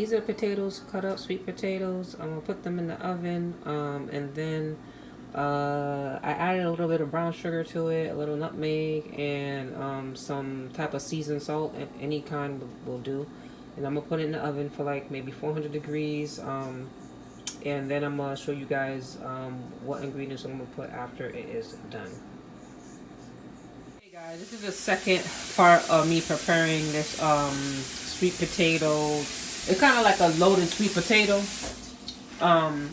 these are potatoes, cut up sweet potatoes. I'm gonna put them in the oven, and then I added a little bit of brown sugar to it, a little nutmeg, and some type of seasoned salt. Any kind will do. And I'm gonna put it in the oven for like maybe 400 degrees. And then I'm gonna show you guys what ingredients I'm gonna put after it is done. Hey guys, this is the second part of me preparing this sweet potato. It's kind of like a loaded sweet potato.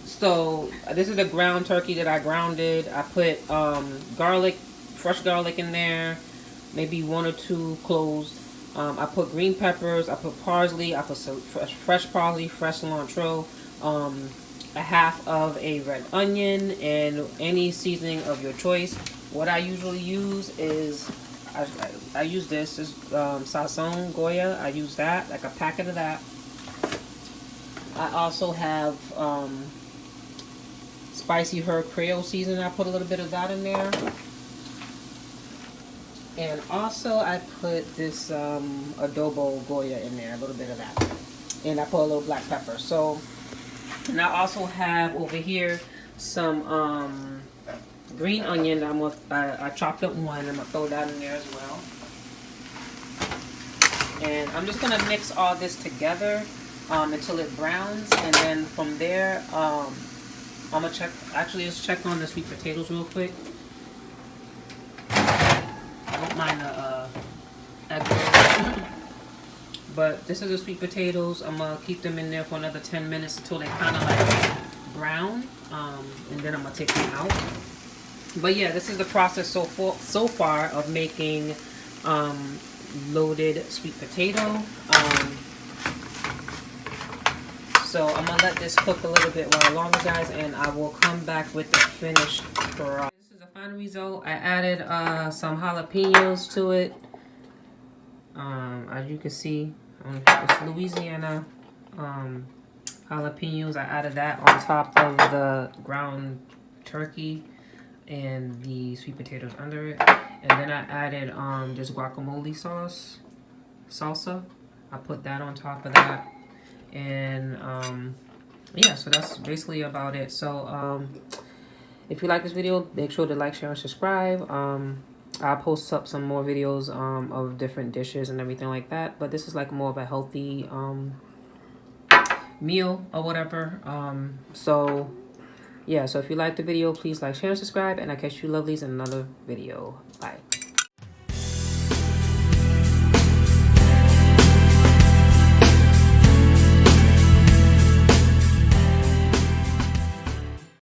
So this is the ground turkey that I grounded. I put garlic, fresh garlic in there, maybe 1 or 2 cloves. I put green peppers, I put parsley, I put some fresh parsley, fresh cilantro, a half of a red onion, and any seasoning of your choice. What I usually use is, I use this is Sazon Goya. I use that, like a packet of that. I also have spicy herb Creole seasoning. I put a little bit of that in there. And also I put this adobo Goya in there, a little bit of that. And I put a little black pepper. So, and I also have over here some green onion. I chopped up one. I'm gonna throw that in there as well. And I'm just gonna mix all this together until it browns, and then from there I'm gonna check. Actually, let's check on the sweet potatoes real quick. I don't mind the egg roll. But this is the sweet potatoes. I'm gonna keep them in there for another 10 minutes until they kind of like brown, and then I'm gonna take them out. But yeah, this is the process so far of making loaded sweet potato. So I'm gonna let this cook a little bit while longer, guys, and I will come back with the finished product. This is the final result. I added some jalapenos to it. As you can see, it's Louisiana jalapenos. I added that on top of the ground turkey and the sweet potatoes under it. And then I added this guacamole salsa. I put that on top of that. And yeah, so that's basically about it. So if you like this video, make sure to like, share, and subscribe. I'll post up some more videos of different dishes and everything like that. But this is like more of a healthy meal or whatever. So yeah, so if you like the video, please like, share, and subscribe. And I'll catch you lovelies in another video. Bye.